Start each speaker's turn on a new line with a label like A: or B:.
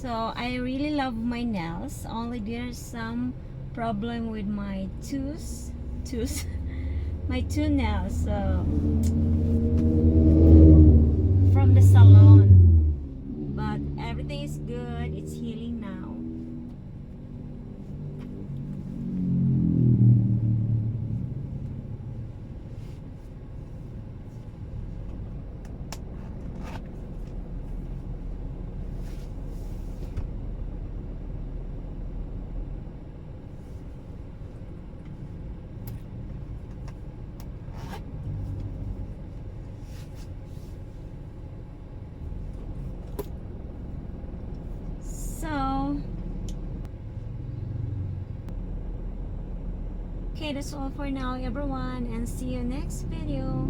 A: So I really love my nails, only there's some problem with my tooth my two nails, so from the salon, but everything is good, it's healing now. So okay, that's all for now everyone, and see you next video.